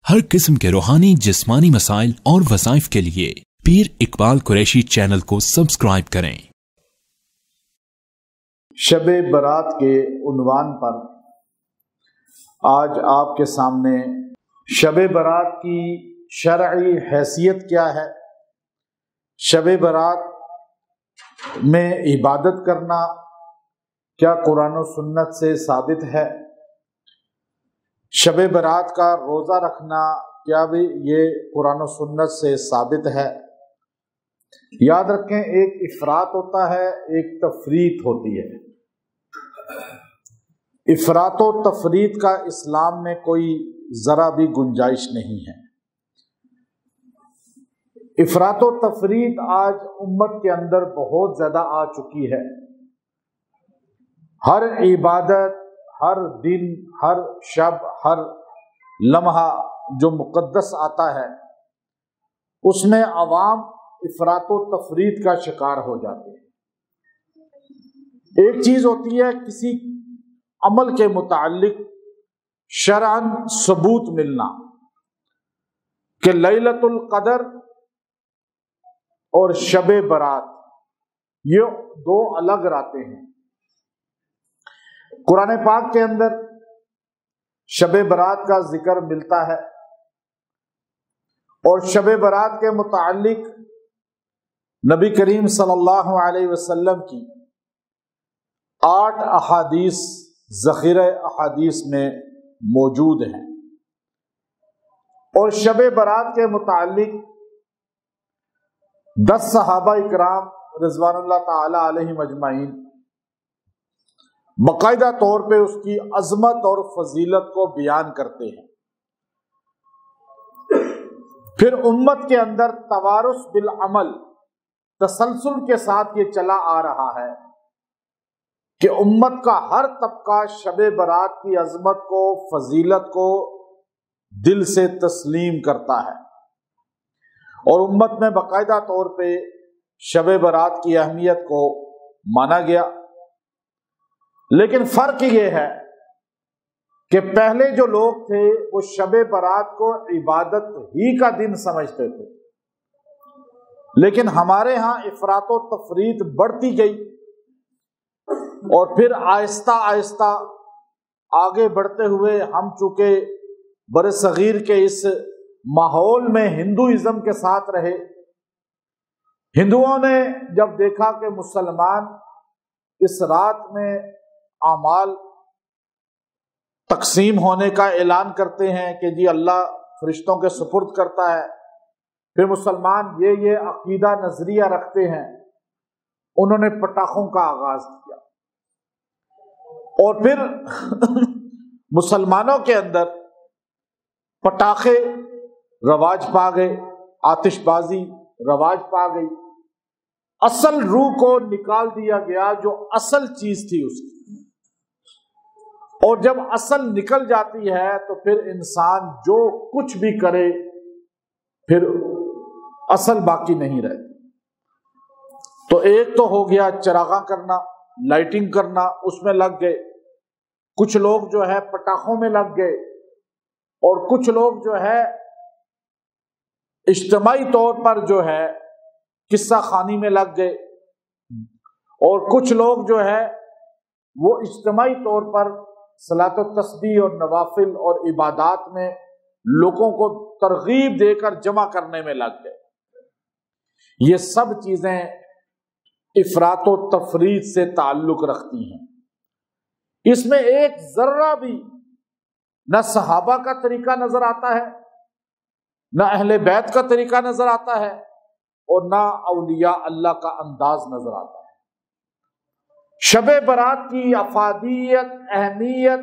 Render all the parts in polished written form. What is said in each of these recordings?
ہر قسم کے روحانی جسمانی مسائل اور وظائف کے لیے پیر اقبال قریشی چینل کو سبسکرائب کریں۔ شب برات کے عنوان پر آج آپ کے سامنے شب برات کی شرعی حیثیت کیا ہے، شب برات میں عبادت کرنا کیا قرآن و سنت سے ثابت ہے، شب برات کا روزہ رکھنا کیا بھی یہ قرآن و سنت سے ثابت ہے۔ یاد رکھیں، ایک افراط ہوتا ہے، ایک تفریط ہوتی ہے۔ افراط و تفریط کا اسلام میں کوئی ذرا بھی گنجائش نہیں ہے۔ افراط و تفریط آج امت کے اندر بہت زیادہ آ چکی ہے۔ ہر عبادت، ہر دن، ہر شب، ہر لمحہ جو مقدس آتا ہے اس میں عوام افراط و تفریط کا شکار ہو جاتے ہیں۔ ایک چیز ہوتی ہے کسی عمل کے متعلق شرعاً ثبوت ملنا کہ لیلۃ القدر اور شب برات یہ دو الگ راتیں ہیں۔ قرآن پاک کے اندر شب برات کا ذکر ملتا ہے اور شب برات کے متعلق نبی کریم صلی اللہ علیہ وسلم کی 8 احادیث ذخیرہ احادیث میں موجود ہیں، اور شب برات کے متعلق 10 صحابہ اکرام رضوان اللہ تعالی علیہم اجمعین باقاعدہ طور پہ اس کی عظمت اور فضیلت کو بیان کرتے ہیں۔ پھر امت کے اندر توارث بالعمل تسلسل کے ساتھ یہ چلا آ رہا ہے کہ امت کا ہر طبقہ شب برات کی عظمت کو، فضیلت کو دل سے تسلیم کرتا ہے، اور امت میں باقاعدہ طور پہ شب برات کی اہمیت کو مانا گیا۔ لیکن فرق یہ ہے کہ پہلے جو لوگ تھے وہ شب برات کو عبادت ہی کا دن سمجھتے تھے، لیکن ہمارے ہاں افراط و تفریط بڑھتی گئی، اور پھر آہستہ آہستہ آگے بڑھتے ہوئے ہم چونکہ بر صغیر کے اس ماحول میں ہندوازم کے ساتھ رہے، ہندوؤں نے جب دیکھا کہ مسلمان اس رات میں اعمال تقسیم ہونے کا اعلان کرتے ہیں کہ جی اللہ فرشتوں کے سپرد کرتا ہے، پھر مسلمان یہ عقیدہ نظریہ رکھتے ہیں، انہوں نے پٹاخوں کا آغاز کیا، اور پھر مسلمانوں کے اندر پٹاخے رواج پا گئے، آتش بازی رواج پا گئی، اصل روح کو نکال دیا گیا جو اصل چیز تھی اس کی، اور جب اصل نکل جاتی ہے تو پھر انسان جو کچھ بھی کرے پھر اصل باقی نہیں رہتی۔ تو ایک تو ہو گیا چراغاں کرنا، لائٹنگ کرنا، اس میں لگ گئے، کچھ لوگ جو ہے پٹاخوں میں لگ گئے، اور کچھ لوگ جو ہے اجتماعی طور پر جو ہے قصہ خوانی میں لگ گئے، اور کچھ لوگ جو ہے وہ اجتماعی طور پر صلاۃ و تسبیح اور نوافل اور عبادات میں لوگوں کو ترغیب دے کر جمع کرنے میں لگ گئے۔ یہ سب چیزیں افراط و تفریط سے تعلق رکھتی ہیں۔ اس میں ایک ذرہ بھی نہ صحابہ کا طریقہ نظر آتا ہے، نہ اہل بیت کا طریقہ نظر آتا ہے، اور نہ اولیاء اللہ کا انداز نظر آتا ہے۔ شب برات کی افادیت، اہمیت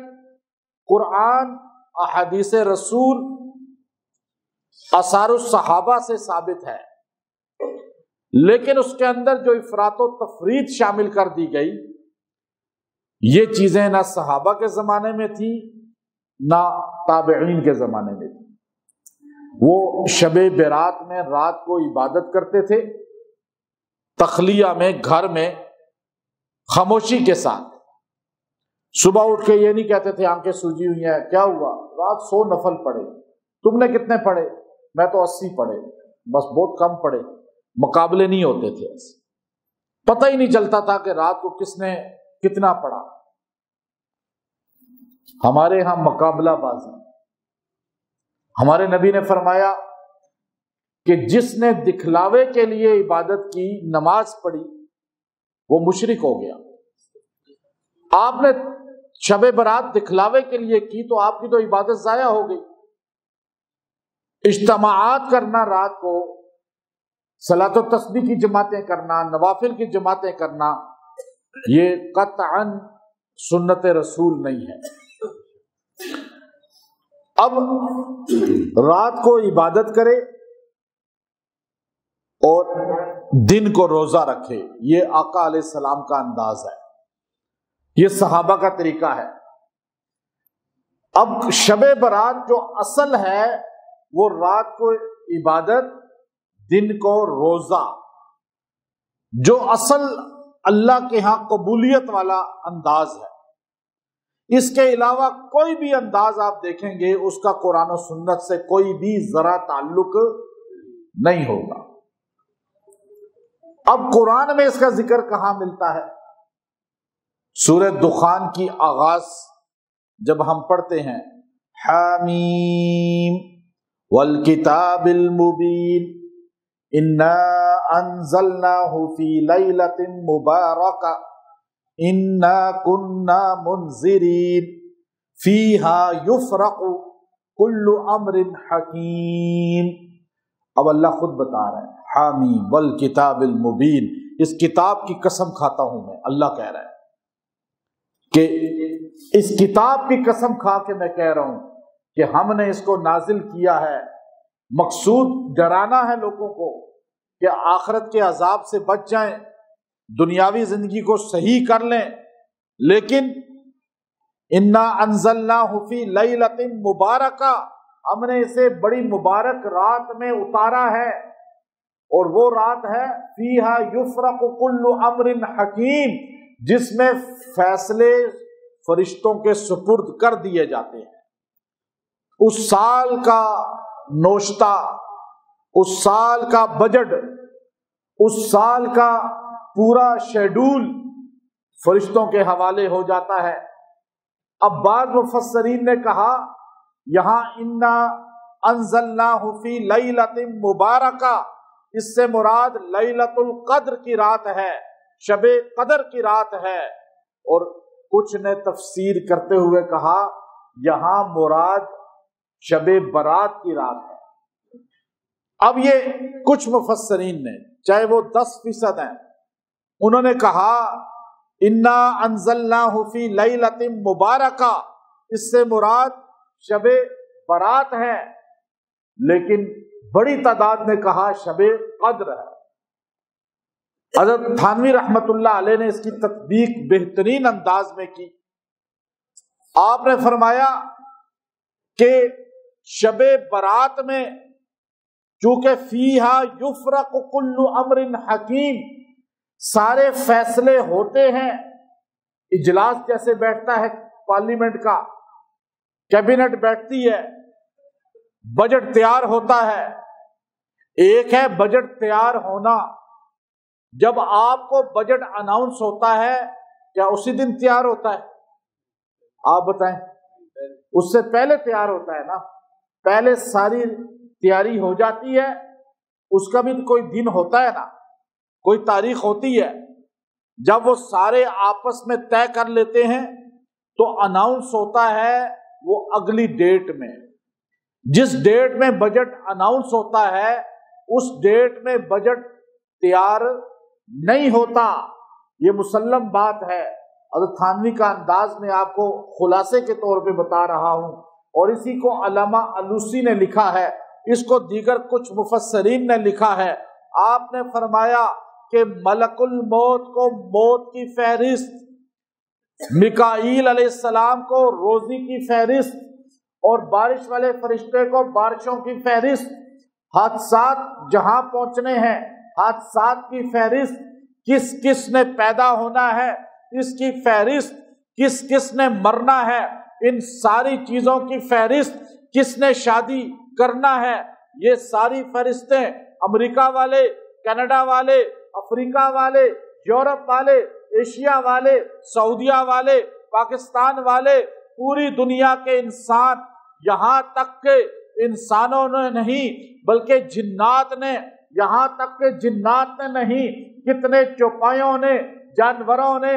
قرآن، احادیث رسول، آثار الصحابہ سے ثابت ہے، لیکن اس کے اندر جو افراط و تفریط شامل کر دی گئی، یہ چیزیں نہ صحابہ کے زمانے میں تھی نہ تابعین کے زمانے میں تھی۔ وہ شب برات میں رات کو عبادت کرتے تھے، تخلیہ میں، گھر میں، خاموشی کے ساتھ۔ صبح اٹھ کے یہ نہیں کہتے تھے آنکھیں سوجی ہوئی ہیں، کیا ہوا، رات 100 نفل پڑے، تم نے کتنے پڑھے؟ میں تو 80 پڑھے، بس بہت کم پڑھے۔ مقابلے نہیں ہوتے تھے ایسے، پتہ ہی نہیں چلتا تھا کہ رات کو کس نے کتنا پڑھا۔ ہمارے ہاں مقابلہ بازی۔ ہمارے نبی نے فرمایا کہ جس نے دکھلاوے کے لیے عبادت کی، نماز پڑھی، وہ مشرک ہو گیا۔ آپ نے شب برات دکھلاوے کے لیے کی تو آپ کی تو عبادت ضائع ہو گئی۔ اجتماعات کرنا، رات کو صلاۃ و تسبیح کی جماعتیں کرنا، نوافل کی جماعتیں کرنا، یہ قطعاً سنت رسول نہیں ہے۔ اب رات کو عبادت کرے اور دن کو روزہ رکھے، یہ آقا علیہ السلام کا انداز ہے، یہ صحابہ کا طریقہ ہے۔ اب شب برات جو اصل ہے وہ رات کو عبادت، دن کو روزہ، جو اصل اللہ کے ہاں قبولیت والا انداز ہے۔ اس کے علاوہ کوئی بھی انداز آپ دیکھیں گے اس کا قرآن و سنت سے کوئی بھی ذرا تعلق نہیں ہوگا۔ اب قرآن میں اس کا ذکر کہاں ملتا ہے؟ سورہ دخان کی آغاز جب ہم پڑھتے ہیں، حامیم والکتاب المبین انا انزلناہ فی لیلۃ مبارکہ انا کنا منذرین فیہا یفرق کل امر حکیم۔ اب اللہ خود بتا رہا ہے، حامیم والکتاب المبین، اس کتاب کی قسم کھاتا ہوں میں، اللہ کہہ رہا ہے کہ اس کتاب کی قسم کھا کے میں کہہ رہا ہوں کہ ہم نے اس کو نازل کیا ہے، مقصود ڈرانا ہے لوگوں کو کہ آخرت کے عذاب سے بچ جائیں، دنیاوی زندگی کو صحیح کر لیں، لیکن انا انزلناہ فی لیلۃ مبارکہ، ہم نے اسے بڑی مبارک رات میں اتارا ہے، اور وہ رات ہے فیہا یفرق کل امر حکیم، جس میں فیصلے فرشتوں کے سپرد کر دیے جاتے ہیں۔ اس سال کا نوشتہ، اس سال کا بجٹ، اس سال کا پورا شیڈول فرشتوں کے حوالے ہو جاتا ہے۔ اب بعض مفسرین نے کہا یہاں انا انزلناہ فی لیلۃ مبارکہ، اس سے مراد لیلۃ القدر کی رات ہے، شب قدر کی رات ہے، اور کچھ نے تفسیر کرتے ہوئے کہا یہاں مراد شب برات کی رات ہے۔ اب یہ کچھ مفسرین نے، چاہے وہ 10% ہیں، انہوں نے کہا انا انزلناہ فی لیلۃ مبارکہ، اس سے مراد شب برات ہے، لیکن بڑی تعداد نے کہا شب قدر ہے۔ حضرت تھانوی رحمت اللہ علیہ نے اس کی تطبیق بہترین انداز میں کی۔ آپ نے فرمایا کہ شب برات میں چونکہ فیہا یفرق کل امر حکیم، سارے فیصلے ہوتے ہیں، اجلاس جیسے بیٹھتا ہے پارلیمنٹ کا، کیبنٹ بیٹھتی ہے، بجٹ تیار ہوتا ہے۔ ایک ہے بجٹ تیار ہونا، جب آپ کو بجٹ اناؤنس ہوتا ہے کیا اسی دن تیار ہوتا ہے؟ آپ بتائیں، اس سے پہلے تیار ہوتا ہے نا، پہلے ساری تیاری ہو جاتی ہے، اس کا بھی کوئی دن ہوتا ہے نا، کوئی تاریخ ہوتی ہے، جب وہ سارے آپس میں طے کر لیتے ہیں تو اناؤنس ہوتا ہے وہ اگلی ڈیٹ میں۔ جس ڈیٹ میں بجٹ اناؤنس ہوتا ہے اس ڈیٹ میں بجٹ تیار نہیں ہوتا، یہ مسلم بات ہے۔ حضرت تھانوی کا انداز میں آپ کو خلاصے کے طور پہ بتا رہا ہوں، اور اسی کو علامہ الوسی نے لکھا ہے، اس کو دیگر کچھ مفسرین نے لکھا ہے۔ آپ نے فرمایا کہ ملک الموت کو موت کی فہرست، میکائیل علیہ السلام کو روزی کی فہرست، اور بارش والے فرشتے کو بارشوں کی فہرست، حادثات جہاں پہنچنے ہیں حادثات کی فہرست، کس کس نے پیدا ہونا ہے اس کی فہرست، کس کس نے مرنا ہے ان ساری چیزوں کی فہرست، کس نے شادی کرنا ہے۔ یہ ساری فہرستیں امریکہ والے، کینیڈا والے، افریقہ والے، یورپ والے، ایشیا والے، سعودیہ والے، پاکستان والے، پوری دنیا کے انسان، یہاں تک کہ انسانوں نے نہیں بلکہ جنات نے، یہاں تک کہ جنات نے نہیں، کتنے چوپایوں نے، جانوروں نے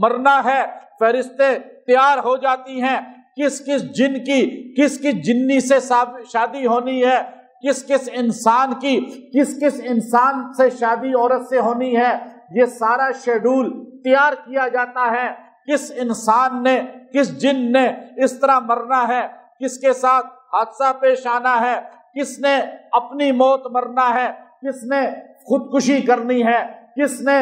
مرنا ہے۔ فرشتے تیار ہو جاتی ہیں، کس کس جن کی، کس کس جنی سے شادی ہونی ہے، کس کس انسان کی، کس کس انسان سے شادی عورت سے ہونی ہے، یہ سارا شیڈول تیار کیا جاتا ہے۔ کس انسان نے، کس جن نے اس طرح مرنا ہے، کس کے ساتھ حادثہ پیش آنا ہے، کس نے اپنی موت مرنا ہے، کس نے خودکشی کرنی ہے، کس نے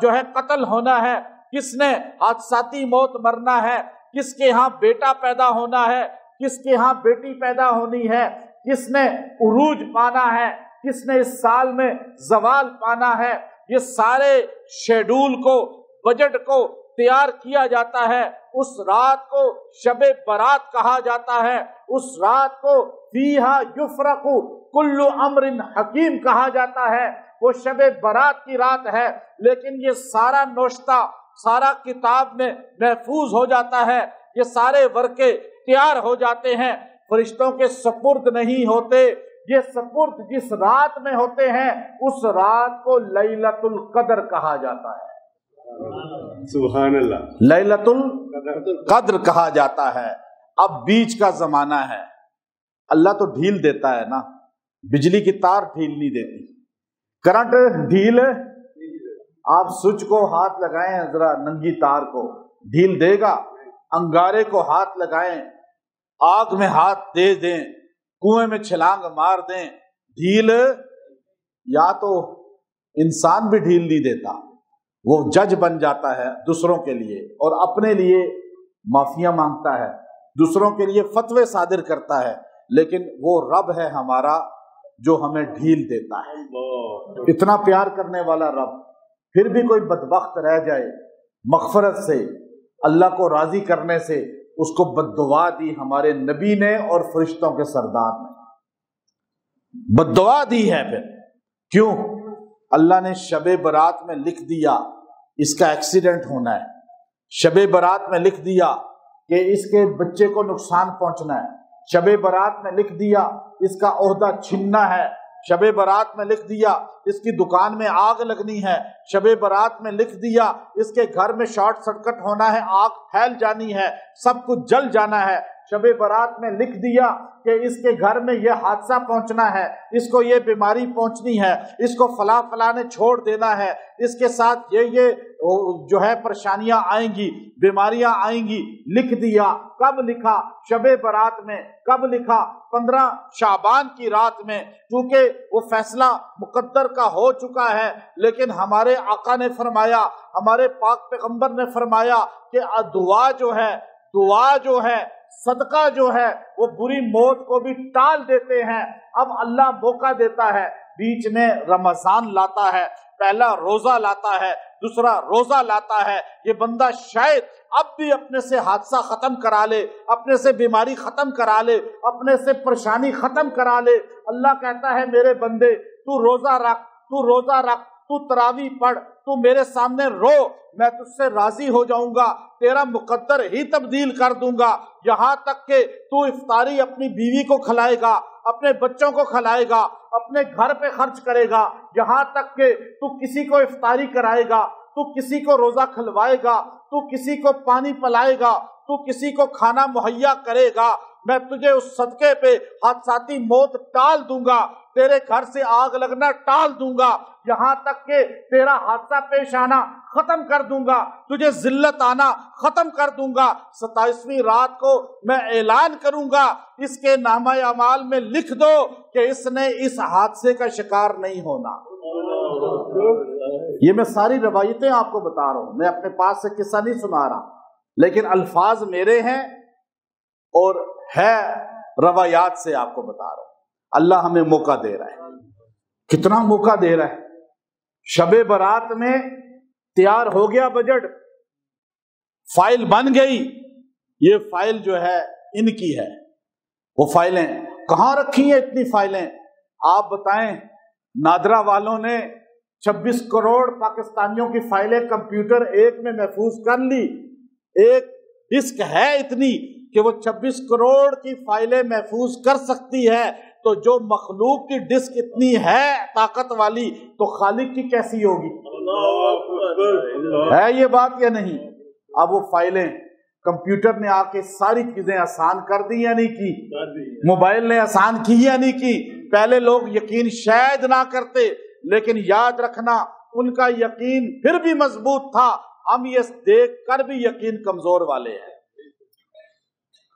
جو ہے قتل ہونا ہے، کس نے حادثاتی موت مرنا ہے، کس کے ہاں بیٹا پیدا ہونا ہے، کس کے ہاں بیٹی پیدا ہونی ہے، کس نے عروج پانا ہے، کس نے اس سال میں زوال پانا ہے۔ یہ سارے شیڈول کو، بجٹ کو تیار کیا جاتا ہے۔ اس رات کو شب برات کہا جاتا ہے، اس رات کو فیہا یفرق کل امر حکیم کہا جاتا ہے۔ وہ شب برات کی رات ہے، لیکن یہ سارا نوشتہ، سارا کتاب میں محفوظ ہو جاتا ہے، یہ سارے ورقے تیار ہو جاتے ہیں، فرشتوں کے سپرد نہیں ہوتے۔ یہ سپرد جس رات میں ہوتے ہیں اس رات کو لیلۃ القدر کہا جاتا ہے۔ سبحان اللہ، لیلۃ القدر کہا جاتا ہے۔ اب بیچ کا زمانہ ہے، اللہ تو ڈھیل دیتا ہے نا، بجلی کی تار ڈھیل نہیں دیتی، کرنٹ ڈھیل، آپ سوئچ کو ہاتھ لگائیں ذرا ننگی تار کو، ڈھیل دے گا؟ انگارے کو ہاتھ لگائیں، آگ میں ہاتھ دے دیں، کنویں میں چھلانگ مار دیں، ڈھیل؟ یا تو انسان بھی ڈھیل نہیں دیتا، وہ جج بن جاتا ہے دوسروں کے لیے اور اپنے لیے معافیاں مانگتا ہے، دوسروں کے لیے فتوے صادر کرتا ہے، لیکن وہ رب ہے ہمارا جو ہمیں ڈھیل دیتا ہے۔ اتنا پیار کرنے والا رب، پھر بھی کوئی بدبخت رہ جائے، مغفرت سے، اللہ کو راضی کرنے سے اس کو بددعا دی ہمارے نبی نے اور فرشتوں کے سردار نے بددعا دی ہے۔ پھر کیوں؟ اللہ نے شب برات میں لکھ دیا اس کا ایکسیڈنٹ ہونا ہے، شب برات میں لکھ دیا کہ اس کے بچے کو نقصان پہنچنا ہے، شب برات میں لکھ دیا اس کا عہدہ چھننا ہے، شب برات میں لکھ دیا اس کی دکان میں آگ لگنی ہے، شب برات میں لکھ دیا اس کے گھر میں شارٹ سرکٹ ہونا ہے، آگ پھیل جانی ہے، سب کچھ جل جانا ہے، شب برات میں لکھ دیا کہ اس کے گھر میں یہ حادثہ پہنچنا ہے، اس کو یہ بیماری پہنچنی ہے، اس کو فلاں فلاں نے چھوڑ دینا ہے، اس کے ساتھ یہ جو ہے پریشانیاں آئیں گی، بیماریاں آئیں گی۔ لکھ دیا۔ کب لکھا؟ شب برات میں۔ کب لکھا؟ 15 شعبان کی رات میں، کیونکہ وہ فیصلہ مقدر کا ہو چکا ہے، لیکن ہمارے آقا نے فرمایا، ہمارے پاک پیغمبر نے فرمایا کہ دعا جو ہے صدقہ جو ہے وہ بری موت کو بھی ٹال دیتے ہیں۔ اب اللہ موقع دیتا ہے، بیچ میں رمضان لاتا ہے، پہلا روزہ لاتا ہے، دوسرا روزہ لاتا ہے، یہ بندہ شاید اب بھی اپنے سے حادثہ ختم کرا لے، اپنے سے بیماری ختم کرا لے، اپنے سے پریشانی ختم کرا لے۔ اللہ کہتا ہے میرے بندے تو روزہ رکھ، تو روزہ رکھ، تو تراویح پڑھ، تو میرے سامنے رو، میں تجھ سے راضی ہو جاؤں گا، تیرا مقدر ہی تبدیل کر دوں گا، یہاں تک کہ تو افطاری اپنی بیوی کو کھلائے گا، اپنے بچوں کو کھلائے گا، اپنے گھر پہ خرچ کرے گا، یہاں تک کہ تو کسی کو افطاری کرائے گا، تو کسی کو روزہ کھلوائے گا، تو کسی کو پانی پلائے گا، تو کسی کو کھانا مہیا کرے گا، میں تجھے اس صدقے پہ حادثاتی موت ٹال دوں گا، تیرے گھر سے آگ لگنا ٹال دوں گا، یہاں تک کہ تیرا حادثہ پیش آنا ختم کر دوں گا، تجھے ذلت آنا ختم کر دوں گا۔ 27ویں رات کو میں اعلان کروں گا، اس کے نامہ اعمال میں لکھ دو کہ اس نے اس حادثے کا شکار نہیں ہونا۔ یہ میں ساری روایتیں آپ کو بتا رہا ہوں، میں اپنے پاس سے قصہ نہیں سنا رہا، لیکن الفاظ میرے ہیں اور ہے روایات سے آپ کو بتا رہا ہوں۔ اللہ ہمیں موقع دے رہا ہے، کتنا موقع دے رہا ہے۔ شب برات میں تیار ہو گیا بجٹ، فائل بن گئی، یہ فائل جو ہے ان کی ہے، وہ فائلیں کہاں رکھی ہیں اتنی فائلیں؟ آپ بتائیں، نادرا والوں نے 26 کروڑ پاکستانیوں کی فائلیں کمپیوٹر ایک میں محفوظ کر لی. ایک ڈسک ہے اتنی کہ وہ 26 کروڑ کی فائلیں محفوظ کر سکتی ہے. تو جو مخلوق کی ڈسک اتنی ہے طاقت والی تو خالق کی کیسی ہوگی؟ ہے یہ بات یا نہیں؟ اب وہ فائلیں کمپیوٹر نے آ کے ساری چیزیں آسان کر دی یا نہیں کی؟ موبائل نے آسان کی یا نہیں کی؟ پہلے لوگ یقین شاید نہ کرتے، لیکن یاد رکھنا ان کا یقین پھر بھی مضبوط تھا. ہم یہ دیکھ کر بھی یقین کمزور والے ہیں.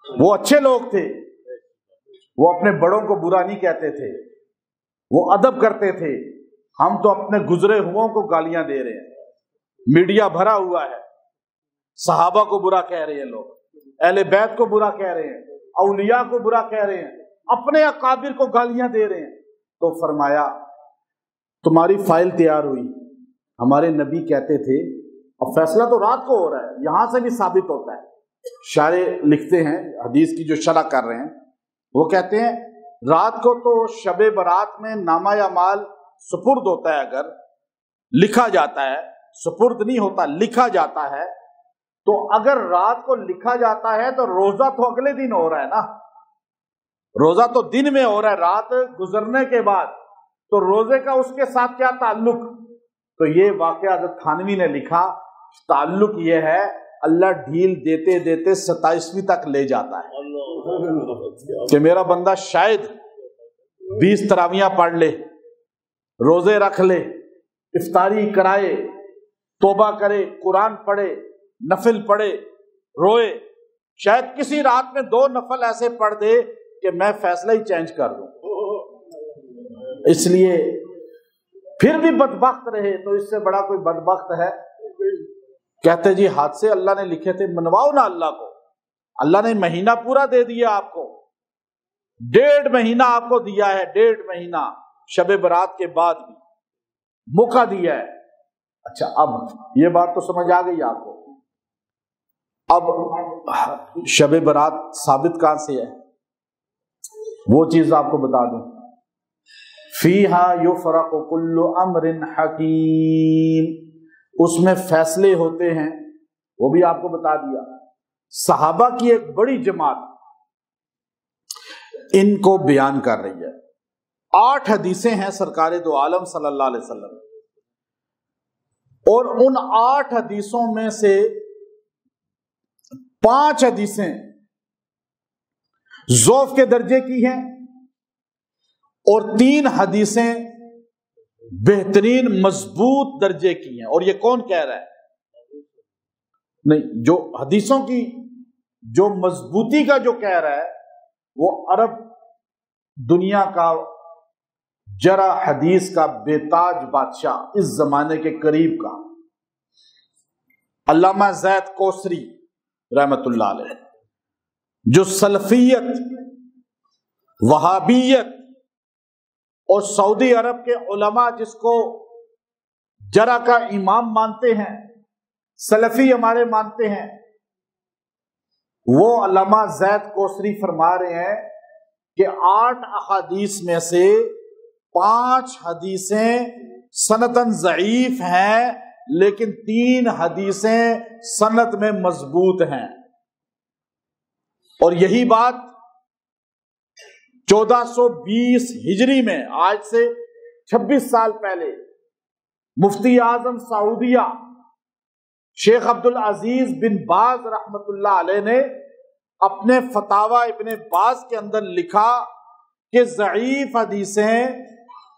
وہ اچھے لوگ تھے، وہ اپنے بڑوں کو برا نہیں کہتے تھے، وہ ادب کرتے تھے. ہم تو اپنے گزرے ہوں کو گالیاں دے رہے ہیں، میڈیا بھرا ہوا ہے، صحابہ کو برا کہہ رہے ہیں لوگ، اہل بیت کو برا کہہ رہے ہیں، اولیاء کو برا کہہ رہے ہیں، اپنے اکابر کو گالیاں دے رہے ہیں. تو فرمایا تمہاری فائل تیار ہوئی. ہمارے نبی کہتے تھے، اب فیصلہ تو رات کو ہو رہا ہے، یہاں سے بھی ثابت ہوتا ہے. شارح لکھتے ہیں حدیث کی جو شرح کر رہے ہیں، وہ کہتے ہیں رات کو تو شب برات میں نامہ اعمال سپرد ہوتا ہے، اگر لکھا جاتا ہے، سپرد نہیں ہوتا، لکھا جاتا ہے. تو اگر رات کو لکھا جاتا ہے تو روزہ تو اگلے دن ہو رہا ہے نا، روزہ تو دن میں ہو رہا ہے، رات گزرنے کے بعد. تو روزے کا اس کے ساتھ کیا تعلق؟ تو یہ واقعہ حضرت تھانوی نے لکھا، تعلق یہ ہے اللہ ڈھیل دیتے دیتے 27ویں تک لے جاتا ہے کہ میرا بندہ شاید 20 تراویحاں پڑھ لے، روزے رکھ لے، افطاری کرائے، توبہ کرے، قرآن پڑھے، نفل پڑھے، روئے، شاید کسی رات میں 2 نفل ایسے پڑھ دے کہ میں فیصلہ ہی چینج کر دوں. اس لیے پھر بھی بدبخت رہے تو اس سے بڑا کوئی بدبخت ہے؟ کہتے جی حادثے اللہ نے لکھے تھے، منواؤ نا اللہ کو. اللہ نے مہینہ پورا دے دیا آپ کو، 1.5 مہینہ آپ کو دیا ہے، 1.5 مہینہ شب برات کے بعد بھی موقع دیا ہے. اچھا اب یہ بات تو سمجھ آ گئی آپ کو. اب شب برات ثابت کہاں سے ہے؟ وہ چیز آپ کو بتا دوں، فیہا یفرق کل امر حکیم، اس میں فیصلے ہوتے ہیں، وہ بھی آپ کو بتا دیا. صحابہ کی ایک بڑی جماعت ان کو بیان کر رہی ہے. 8 حدیثیں ہیں سرکار دو عالم صلی اللہ علیہ وسلم، اور ان 8 حدیثوں میں سے 5 حدیثیں ضعف کے درجے کی ہیں اور 3 حدیثیں بہترین مضبوط درجے کی ہیں. اور یہ کون کہہ رہا ہے؟ نہیں، جو حدیثوں کی جو مضبوطی کا جو کہہ رہا ہے وہ عرب دنیا کا جرا حدیث کا بے تاج بادشاہ، اس زمانے کے قریب کا علامہ زید کوثری رحمت اللہ علیہ، جو سلفیت، وہابیت اور سعودی عرب کے علماء جس کو جرا کا امام مانتے ہیں، سلفی ہمارے مانتے ہیں، وہ علامہ زید کوثری فرما رہے ہیں کہ 8 احادیث میں سے 5 حدیثیں سنداً ضعیف ہیں، لیکن 3 حدیثیں سند میں مضبوط ہیں. اور یہی بات 1420 ہجری میں، آج سے 26 سال پہلے، مفتی اعظم سعودیہ شیخ عبدالعزیز بن باز رحمت اللہ علیہ نے اپنے فتاوی ابن باز کے اندر لکھا کہ ضعیف حدیثیں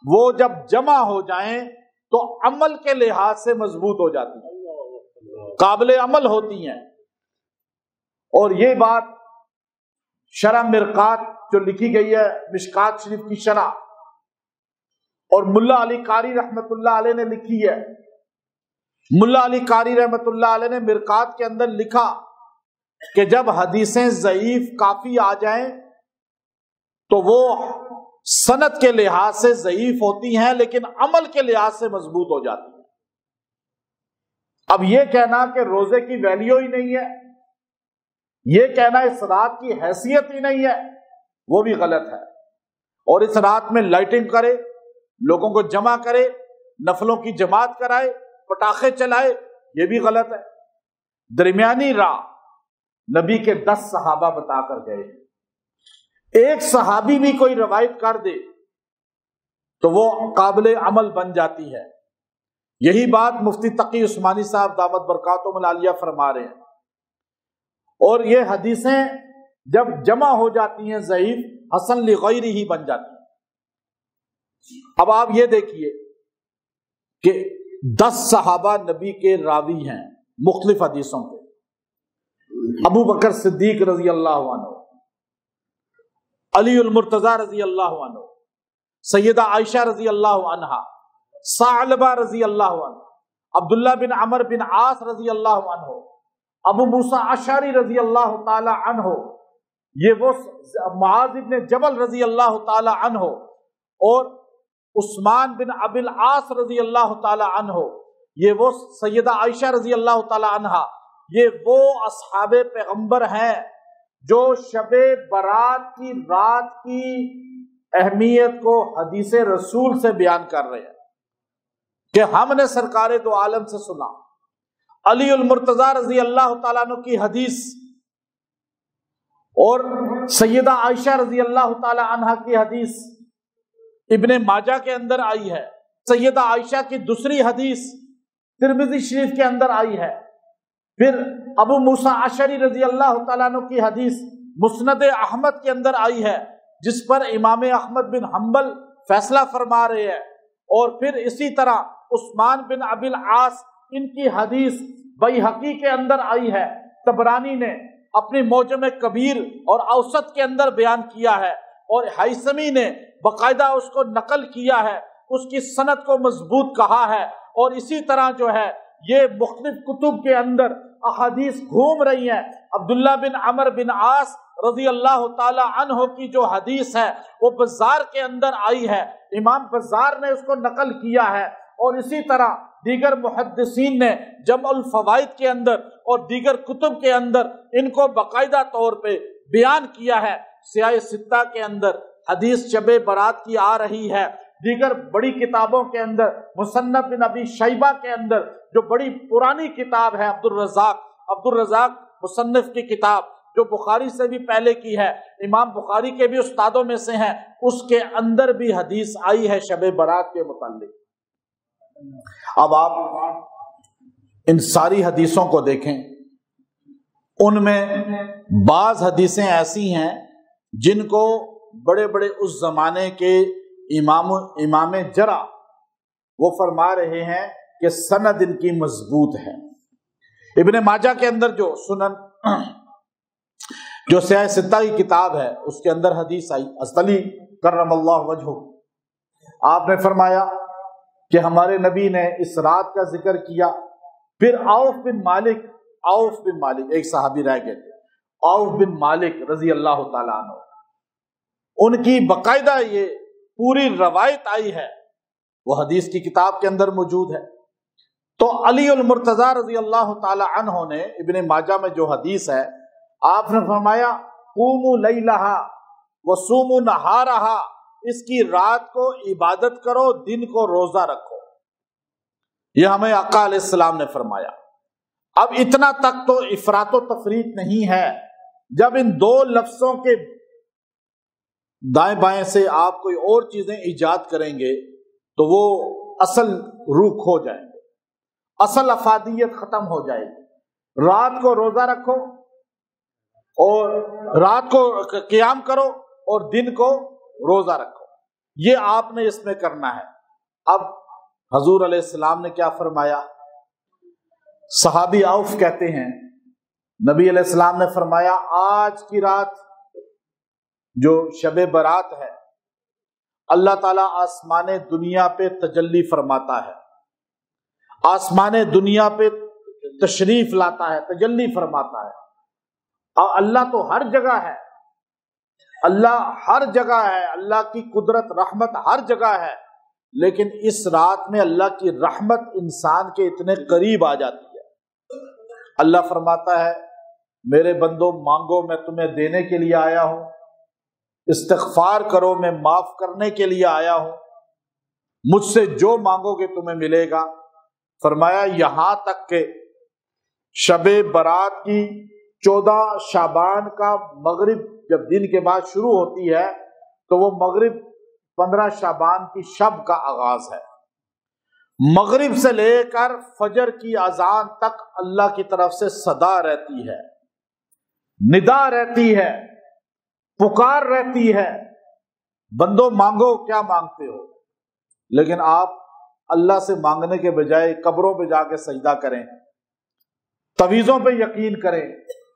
وہ جب جمع ہو جائیں تو عمل کے لحاظ سے مضبوط ہو جاتی ہیں، قابل عمل ہوتی ہیں. اور یہ بات شرح مرقات جو لکھی گئی ہے، مشکات شریف کی شرح، اور ملا علی قاری رحمت اللہ علیہ نے لکھی ہے. ملا علی قاری رحمت اللہ علیہ نے مرقات کے اندر لکھا کہ جب حدیثیں ضعیف کافی آ جائیں تو وہ سند کے لحاظ سے ضعیف ہوتی ہیں لیکن عمل کے لحاظ سے مضبوط ہو جاتی ہیں. اب یہ کہنا کہ روزے کی ویلیو ہی نہیں ہے، یہ کہنا اس رات کی حیثیت ہی نہیں ہے، وہ بھی غلط ہے. اور اس رات میں لائٹنگ کرے، لوگوں کو جمع کرے، نفلوں کی جماعت کرائے، پٹاخے چلائے، یہ بھی غلط ہے۔ درمیانی راہ نبی کے 10 صحابہ بتا کر گئے، ایک صحابی بھی کوئی روایت کر دے تو وہ قابل عمل بن جاتی ہے۔ یہی بات مفتی تقی عثمانی صاحب دامت برکاتہم العالیہ فرما رہے ہیں، اور یہ حدیثیں جب جمع ہو جاتی ہیں ضعیف، حسن لغیرہ ہی بن جاتی ہیں۔ اب آپ یہ دیکھیے کہ 10 صحابہ نبی کے راوی ہیں مختلف حدیثوں کے۔ ابو بکر صدیق رضی اللہ عنہ، علی المرتضی رضی اللہ عنہ، سیدہ عائشہ رضی اللہ عنہا، ثعلبہ رضی اللہ عنہ، عبداللہ بن عمر بن عاص رضی اللہ عنہ، ابو موسیٰ اشعری رضی اللہ تعالی عنہ، یہ وہ معاذ بن جبل رضی اللہ تعالی عنہ، اور عثمان بن ابی العاص رضی اللہ تعالی عنہ، یہ وہ سیدہ عائشہ رضی اللہ تعالی عنہا، یہ وہ اصحاب پیغمبر ہیں جو شب برات کی رات کی اہمیت کو حدیث رسول سے بیان کر رہے ہیں کہ ہم نے سرکار دو عالم سے سنا۔ علی المرتضی رضی اللہ تعالیٰ عنہ کی حدیث اور سیدہ عائشہ رضی اللہ تعالی عنہ کی حدیث ابن ماجہ کے اندر آئی ہے، سیدہ عائشہ کی دوسری حدیث ترمذی شریف کے اندر آئی ہے، پھر ابو موسیٰ اشعری رضی اللہ تعالیٰ عنہ کی حدیث مسند احمد کے اندر آئی ہے، جس پر امام احمد بن حنبل فیصلہ فرما رہے ہیں، اور پھر اسی طرح عثمان بن ابی العاص ان کی حدیث بیہقی کے اندر آئی ہے، طبرانی نے اپنی معجم کبیر اور اوسط کے اندر بیان کیا ہے، اور حیثمی نے باقاعدہ اس کو نقل کیا ہے، اس کی سند کو مضبوط کہا ہے، اور اسی طرح جو ہے یہ مختلف کتب کے اندر احادیث گھوم رہی ہیں۔ عبداللہ بن عمر بن عاص رضی اللہ تعالی عنہ کی جو حدیث ہے وہ بزار کے اندر آئی ہے، امام بزار نے اس کو نقل کیا ہے، اور اسی طرح دیگر محدثین نے جمع الفوائد کے اندر اور دیگر کتب کے اندر ان کو باقاعدہ طور پہ بیان کیا ہے۔ سیاہ ستہ کے اندر حدیث شب برات کی آ رہی ہے، دیگر بڑی کتابوں کے اندر مصنف بن ابی شیبہ کے اندر جو بڑی پرانی کتاب ہے عبدالرزاق مصنف کی کتاب جو بخاری سے بھی پہلے کی ہے، امام بخاری کے بھی استادوں میں سے ہیں، اس کے اندر بھی حدیث آئی ہے شب برات کے متعلق۔ اب آپ ان ساری حدیثوں کو دیکھیں، ان میں بعض حدیثیں ایسی ہیں جن کو بڑے بڑے اس زمانے کے امام جرح وہ فرما رہے ہیں کہ سند ان کی مضبوط ہے۔ ابن ماجہ کے اندر جو سنن جو سیاہ ستہ کی کتاب ہے اس کے اندر حدیث آئی، علی کرم اللہ وجہہ، آپ نے فرمایا کہ ہمارے نبی نے اس رات کا ذکر کیا، پھر عوف بن مالک ایک صحابی رہ گئے تھے، عوف بن مالک رضی اللہ تعالیٰ عنہ، ان کی باقاعدہ یہ پوری روایت آئی ہے، وہ حدیث کی کتاب کے اندر موجود ہے۔ تو علی المرتضی رضی اللہ تعالی عنہ نے ابن ماجہ میں جو حدیث ہے، آپ نے فرمایا قوموا لیلہا وصوموا نہارہا، اس کی رات کو عبادت کرو، دن کو روزہ رکھو، یہ ہمیں آقا علیہ السلام نے فرمایا۔ اب اتنا تک تو افراط و تفریط نہیں ہے، جب ان دو لفظوں کے دائیں بائیں سے آپ کوئی اور چیزیں ایجاد کریں گے تو وہ اصل روح کھو جائیں گے، اصل افادیت ختم ہو جائے گی۔ رات کو روزہ رکھو اور رات کو قیام کرو اور دن کو روزہ رکھو، یہ آپ نے اس میں کرنا ہے۔ اب حضور علیہ السلام نے کیا فرمایا؟ صحابی عوف کہتے ہیں نبی علیہ السلام نے فرمایا آج کی رات جو شب برات ہے اللہ تعالیٰ آسمان دنیا پہ تجلی فرماتا ہے، آسمان دنیا پہ تشریف لاتا ہے، تجلی فرماتا ہے، اور اللہ تو ہر جگہ ہے، اللہ ہر جگہ ہے، اللہ کی قدرت رحمت ہر جگہ ہے، لیکن اس رات میں اللہ کی رحمت انسان کے اتنے قریب آ جاتی ہے۔ اللہ فرماتا ہے میرے بندو مانگو میں تمہیں دینے کے لیے آیا ہوں، استغفار کرو، میں معاف کرنے کے لیے آیا ہوں، مجھ سے جو مانگو گے تمہیں ملے گا۔ فرمایا یہاں تک کہ شب برات کی 14 شعبان کا مغرب جب دن کے بعد شروع ہوتی ہے تو وہ مغرب 15 شعبان کی شب کا آغاز ہے۔ مغرب سے لے کر فجر کی اذان تک اللہ کی طرف سے صدا رہتی ہے، ندا رہتی ہے، پکار رہتی ہے، بندو مانگو کیا مانگتے ہو۔ لیکن آپ اللہ سے مانگنے کے بجائے قبروں پہ جا کے سجدہ کریں، تویزوں پہ یقین کریں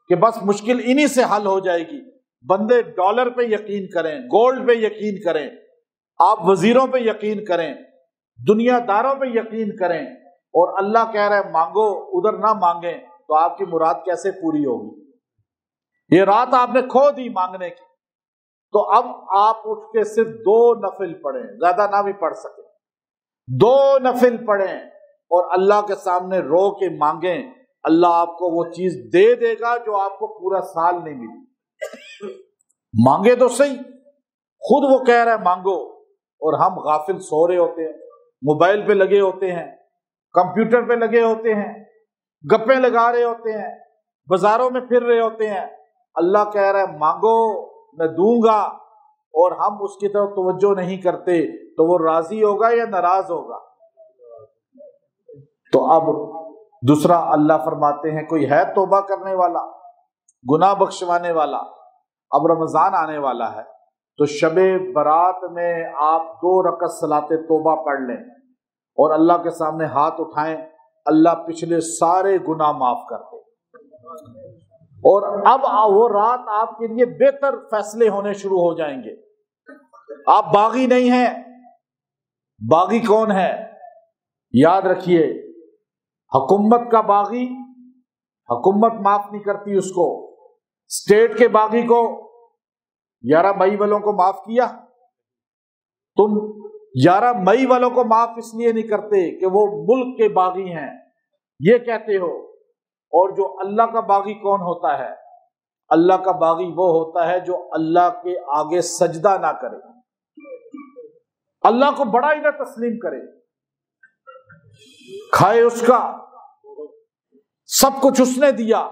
کہ بس مشکل انہی سے حل ہو جائے گی، بندے ڈالر پہ یقین کریں، گولڈ پہ یقین کریں، آپ وزیروں پہ یقین کریں، دنیا داروں پہ یقین کریں، اور اللہ کہہ رہا ہے مانگو، ادھر نہ مانگیں تو آپ کی مراد کیسے پوری ہوگی؟ یہ رات آپ نے کھو دی مانگنے کی، تو اب آپ اٹھ کے صرف 2 نفل پڑھیں، زیادہ نہ بھی پڑھ سکیں، 2 نفل پڑھیں اور اللہ کے سامنے رو کے مانگیں، اللہ آپ کو وہ چیز دے دے گا جو آپ کو پورا سال نہیں ملی۔ مانگے تو صحیح، خود وہ کہہ رہا ہے مانگو، اور ہم غافل سو رہے ہوتے ہیں، موبائل پہ لگے ہوتے ہیں، کمپیوٹر پہ لگے ہوتے ہیں، گپیں لگا رہے ہوتے ہیں، بازاروں میں پھر رہے ہوتے ہیں۔ اللہ کہہ رہا ہے مانگو میں دوں گا، اور ہم اس کی طرف توجہ نہیں کرتے تو وہ راضی ہوگا یا ناراض ہوگا؟ تو اب دوسرا اللہ فرماتے ہیں کوئی ہے توبہ کرنے والا، گناہ بخشوانے والا؟ اب رمضان آنے والا ہے تو شب برات میں آپ 2 رکعت صلاۃ توبہ پڑھ لیں اور اللہ کے سامنے ہاتھ اٹھائیں، اللہ پچھلے سارے گناہ معاف کر دے، اور اب وہ رات آپ کے لیے بہتر فیصلے ہونے شروع ہو جائیں گے۔ آپ باغی نہیں ہیں، باغی کون ہے؟ یاد رکھیے، حکومت کا باغی حکومت معاف نہیں کرتی اس کو، اسٹیٹ کے باغی کو 11 مئی والوں کو معاف کیا؟ تم 11 مئی والوں کو معاف اس لیے نہیں کرتے کہ وہ ملک کے باغی ہیں، یہ کہتے ہو۔ اور جو اللہ کا باغی کون ہوتا ہے؟ اللہ کا باغی وہ ہوتا ہے جو اللہ کے آگے سجدہ نہ کرے، اللہ کو بڑا ہی نہ تسلیم کرے، کھائے اس کا، سب کچھ اس نے دیا۔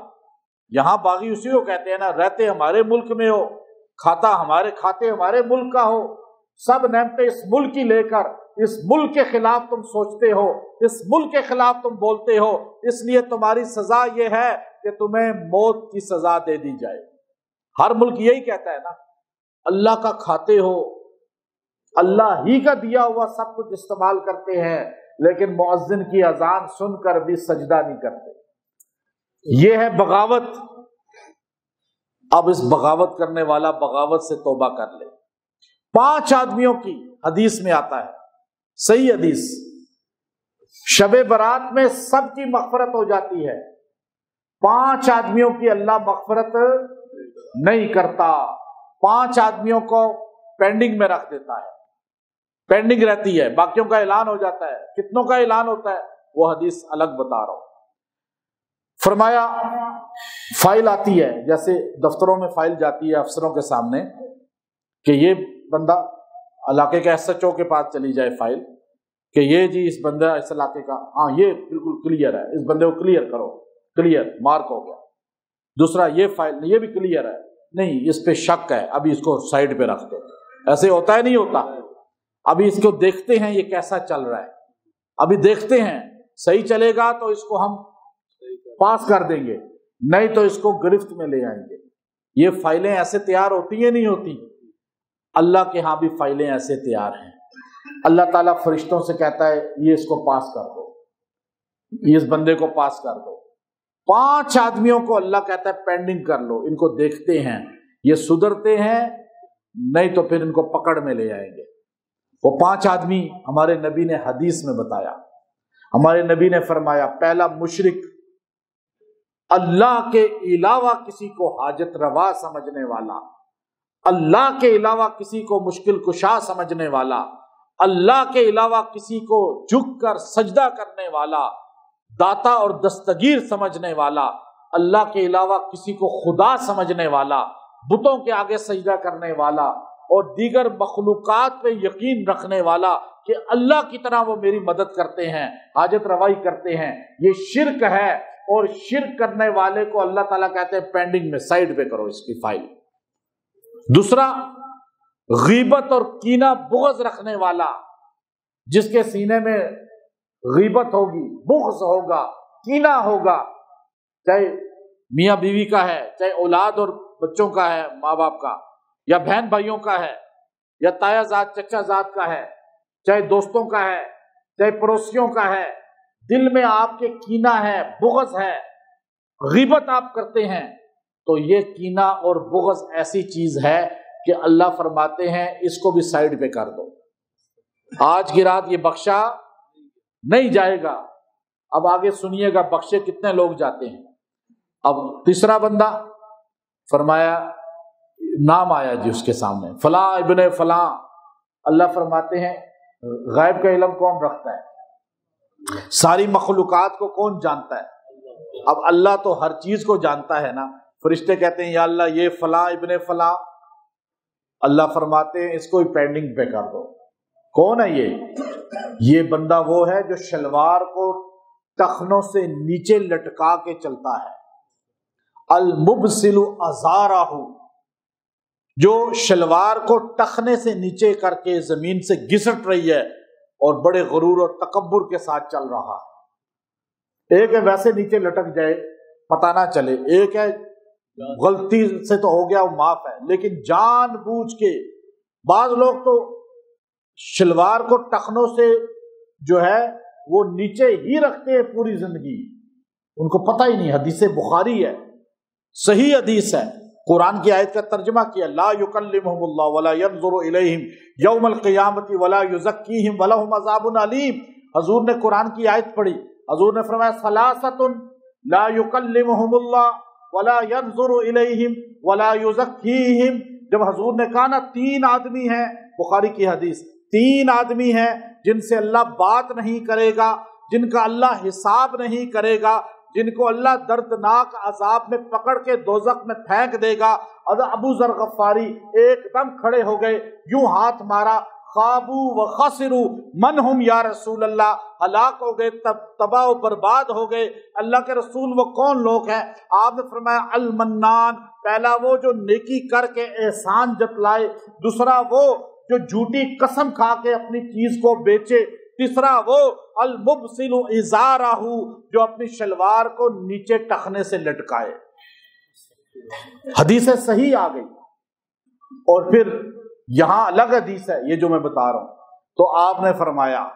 یہاں باغی اسی کو کہتے ہیں نا، رہتے ہمارے ملک میں ہو، کھاتے ہمارے ملک کا ہو، سب نعمتیں اس ملک کی لے کر اس ملک کے خلاف تم سوچتے ہو، اس ملک کے خلاف تم بولتے ہو، اس لیے تمہاری سزا یہ ہے کہ تمہیں موت کی سزا دے دی جائے۔ ہر ملک یہی کہتا ہے نا، اللہ کا کھاتے ہو، اللہ ہی کا دیا ہوا سب کچھ استعمال کرتے ہیں، لیکن مؤذن کی اذان سن کر بھی سجدہ نہیں کرتے۔ یہ ہے بغاوت۔ اب اس بغاوت کرنے والا بغاوت سے توبہ کر لے۔ 5 آدمیوں کی حدیث میں آتا ہے، صحیح حدیث، شب برات میں سب کی مغفرت ہو جاتی ہے، 5 آدمیوں کی اللہ مغفرت نہیں کرتا، 5 آدمیوں کو پینڈنگ میں رکھ دیتا ہے، پینڈنگ رہتی ہے، باقیوں کا اعلان ہو جاتا ہے۔ کتنوں کا اعلان ہوتا ہے وہ حدیث الگ بتا رہا ہوں۔ فرمایا فائل آتی ہے، جیسے دفتروں میں فائل جاتی ہے افسروں کے سامنے کہ یہ بندہ علاقے کے ایس ایچ او کے پاس چلی جائے فائل کہ یہ جی اس بندہ اس علاقے کا، ہاں یہ بالکل کلیئر ہے، اس بندے کو کلیئر کرو، کلیئر مارک ہو گیا۔ دوسرا یہ فائل یہ بھی کلیئر ہے، نہیں اس پہ شک ہے، ابھی اس کو سائڈ پہ رکھ دو۔ ایسے ہوتا ہے نہیں ہوتا؟ ابھی اس کو دیکھتے ہیں یہ کیسا چل رہا ہے، ابھی دیکھتے ہیں، صحیح چلے گا تو اس کو ہم پاس کر دیں گے، نہیں تو اس کو گرفت میں لے آئیں گے۔ یہ فائلیں ایسے تیار ہوتی ہیں نہیں ہوتی؟ اللہ کے ہاں بھی فائلیں ایسے تیار ہیں۔ اللہ تعالیٰ فرشتوں سے کہتا ہے یہ اس کو پاس کر دو، یہ اس بندے کو پاس کر دو۔ 5 آدمیوں کو اللہ کہتا ہے پینڈنگ کر لو، ان کو دیکھتے ہیں یہ سدھرتے ہیں، نہیں تو پھر ان کو پکڑ میں لے آئیں گے۔ وہ 5 آدمی ہمارے نبی نے حدیث میں بتایا، ہمارے نبی نے فرمایا پہلا مشرک، اللہ کے علاوہ کسی کو حاجت روا سمجھنے والا، اللہ کے علاوہ کسی کو مشکل کشا سمجھنے والا، اللہ کے علاوہ کسی کو جھک کر سجدہ کرنے والا، داتا اور دستگیر سمجھنے والا، اللہ کے علاوہ کسی کو خدا سمجھنے والا، بتوں کے آگے سجدہ کرنے والا، اور دیگر مخلوقات پہ یقین رکھنے والا کہ اللہ کی طرح وہ میری مدد کرتے ہیں، حاجت روائی کرتے ہیں، یہ شرک ہے۔ اور شرک کرنے والے کو اللہ تعالیٰ کہتے ہیں پینڈنگ میں، سائڈ پہ کرو اس کی فائل۔ دوسرا، غیبت اور کینہ بغض رکھنے والا، جس کے سینے میں غیبت ہوگی، بغض ہوگا، کینہ ہوگا، چاہے میاں بیوی کا ہے، چاہے اولاد اور بچوں کا ہے، ماں باپ کا، یا بہن بھائیوں کا ہے، یا تایا زاد چچا زاد کا ہے، چاہے دوستوں کا ہے، چاہے پڑوسیوں کا ہے، دل میں آپ کے کینہ ہے، بغض ہے، غیبت آپ کرتے ہیں، تو یہ کینہ اور بغض ایسی چیز ہے کہ اللہ فرماتے ہیں اس کو بھی سائڈ پہ کر دو، آج کی رات یہ بخشا نہیں جائے گا۔ اب آگے سنیے گا بخشے کتنے لوگ جاتے ہیں۔ اب تیسرا بندہ فرمایا، نام آیا جی اس کے سامنے، فلاں ابن فلاں۔ اللہ فرماتے ہیں غیب کا علم کون رکھتا ہے؟ ساری مخلوقات کو کون جانتا ہے؟ اب اللہ تو ہر چیز کو جانتا ہے نا۔ فرشتے کہتے ہیں یا اللہ یہ فلاں ابن فلاں، اللہ فرماتے ہیں اس کو پینڈنگ پہ کر دو۔ کون ہے یہ بندہ وہ ہے جو شلوار کو ٹخنوں سے نیچے لٹکا کے چلتا ہے، المبسل ازارہ، جو شلوار کو ٹخنے سے نیچے کر کے زمین سے گھسٹ رہی ہے اور بڑے غرور اور تکبر کے ساتھ چل رہا ہے۔ ایک ہے ویسے نیچے لٹک جائے پتہ نہ چلے، ایک ہے غلطی سے تو ہو گیا وہ معاف ہے، لیکن جان بوجھ کے۔ بعض لوگ تو شلوار کو ٹخنوں سے جو ہے وہ نیچے ہی رکھتے ہیں پوری زندگی، ان کو پتہ ہی نہیں۔ حدیث بخاری ہے، صحیح حدیث ہے، قرآن کی آیت کا ترجمہ کیا، لا یکلمہم اللہ ولا ینظر الیہم یوم القیامۃ ولا یزکیہم ولہم عذاب علیم۔ حضور نے قرآن کی آیت پڑھی، حضور نے فرمایا ثلاثۃ لا یکلمہم اللہ ولا ینظر الیہم ولا یزکیہم۔ جب حضور نے کہا نا تین آدمی ہیں، بخاری کی حدیث، تین آدمی ہیں جن سے اللہ بات نہیں کرے گا، جن کا اللہ حساب نہیں کرے گا، جن کو اللہ دردناک عذاب میں پکڑ کے دوزخ میں پھینک دے گا۔ ابو ذر غفاری ایک دم کھڑے ہو گئے، یوں ہاتھ مارا، خابو و خسرو من ہم یا رسول اللہ، ہلاک ہو گئے، تباہ و برباد ہو گئے۔ اللہ کے رسول وہ کون لوگ ہیں؟ آپ نے فرمایا المنان، پہلا وہ جو نیکی کر کے احسان جتلائے، دوسرا وہ جو جھوٹی قسم کھا کے اپنی چیز کو بیچے، تیسرا وہ المبسل ازارہ، جو اپنی شلوار کو نیچے ٹخنے سے لٹکائے۔ حدیث صحیح آ گئی۔ اور پھر یہاں الگ حدیث ہے یہ جو میں بتا رہا ہوں، تو آپ نے فرمایا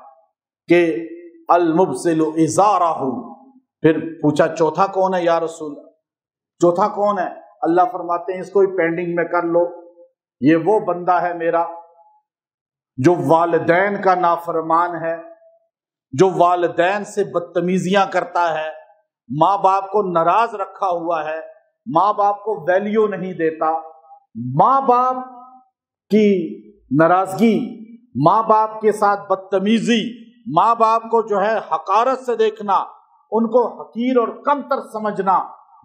کہ المبسل ازارہ، پھر پوچھا چوتھا کون ہے یا رسول، چوتھا کون ہے؟ اللہ فرماتے ہیں اس کو ہی پینڈنگ میں کر لو، یہ وہ بندہ ہے میرا جو والدین کا نافرمان ہے، جو والدین سے بدتمیزیاں کرتا ہے، ماں باپ کو ناراض رکھا ہوا ہے، ماں باپ کو ویلیو نہیں دیتا، ماں باپ کی ناراضگی، ماں باپ کے ساتھ بدتمیزی، ماں باپ کو جو ہے حقارت سے دیکھنا، ان کو حقیر اور کمتر سمجھنا،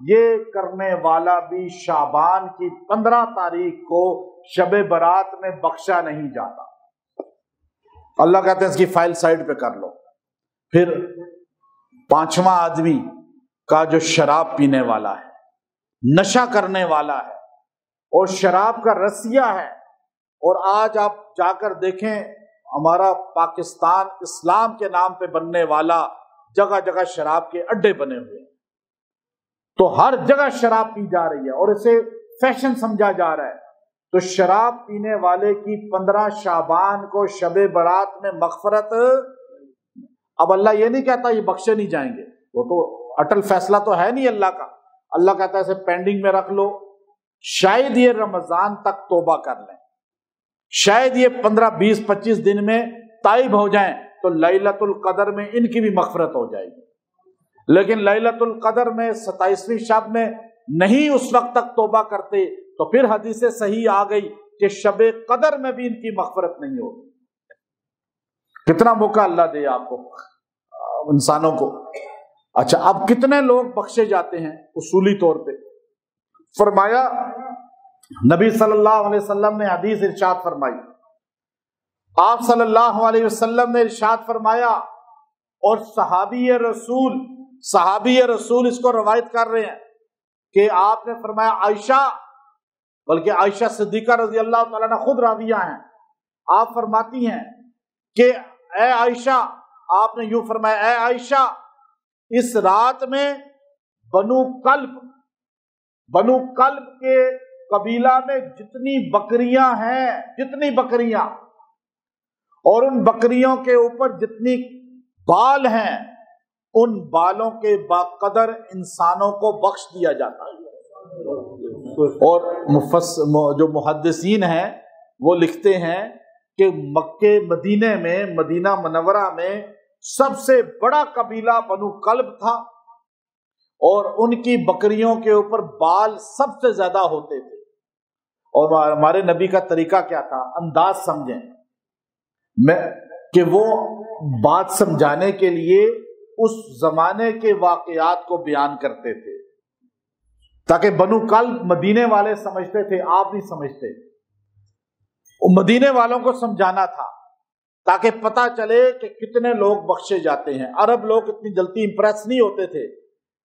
یہ کرنے والا بھی شعبان کی 15 تاریخ کو شب برات میں بخشا نہیں جاتا۔ اللہ کہتے ہیں اس کی فائل سائڈ پہ کر لو۔ پھر پانچواں آدمی کا جو شراب پینے والا ہے، نشہ کرنے والا ہے اور شراب کا رسیہ ہے، اور آج آپ جا کر دیکھیں ہمارا پاکستان اسلام کے نام پہ بننے والا جگہ جگہ شراب کے اڈے بنے ہوئے ہیں، تو ہر جگہ شراب پی جا رہی ہے اور اسے فیشن سمجھا جا رہا ہے۔ تو شراب پینے والے کی 15 شعبان کو شب برات میں مغفرت۔ اب اللہ یہ نہیں کہتا یہ بخشے نہیں جائیں گے، وہ تو اٹل فیصلہ تو ہے نہیں اللہ کا۔ اللہ کہتا ہے اسے پینڈنگ میں رکھ لو، شاید یہ رمضان تک توبہ کر لیں، شاید یہ 15 20 25 دن میں تائب ہو جائیں تو لیلۃ القدر میں ان کی بھی مغفرت ہو جائے گی۔ لیکن لیلۃ القدر میں 27ویں شب میں نہیں اس وقت تک توبہ کرتے تو پھر حدیث صحیح آ گئی کہ شب قدر میں بھی ان کی مغفرت نہیں ہوگی۔ کتنا موقع اللہ دے آپ کو، انسانوں کو۔ اچھا اب کتنے لوگ بخشے جاتے ہیں اصولی طور پہ؟ فرمایا نبی صلی اللہ علیہ وسلم نے حدیث ارشاد فرمائی، آپ صلی اللہ علیہ وسلم نے ارشاد فرمایا، اور صحابی رسول اس کو روایت کر رہے ہیں کہ آپ نے فرمایا، عائشہ، بلکہ عائشہ صدیقہ رضی اللہ تعالیٰ عنہ خود راویہ ہیں، آپ فرماتی ہیں کہ اے عائشہ، آپ نے یوں فرمایا، اے عائشہ، اس رات میں بنو کلب کے قبیلہ میں جتنی بکریاں ہیں، جتنی بکریاں، اور ان بکریوں کے اوپر جتنی بال ہیں، ان بالوں کے باقدر انسانوں کو بخش دیا جاتا ہے۔ اور جو محدثین ہیں وہ لکھتے ہیں کہ مکے مدینے میں، مدینہ منورہ میں سب سے بڑا قبیلہ بنو کلب تھا، اور ان کی بکریوں کے اوپر بال سب سے زیادہ ہوتے تھے۔ اور ہمارے نبی کا طریقہ کیا تھا، انداز سمجھیں کہ وہ بات سمجھانے کے لیے اس زمانے کے واقعات کو بیان کرتے تھے، تاکہ بنو کلب مدینے والے سمجھتے تھے، آپ نہیں سمجھتے، مدینے والوں کو سمجھانا تھا تاکہ پتہ چلے کہ کتنے لوگ بخشے جاتے ہیں۔ عرب لوگ اتنی جلدی امپریس نہیں ہوتے تھے۔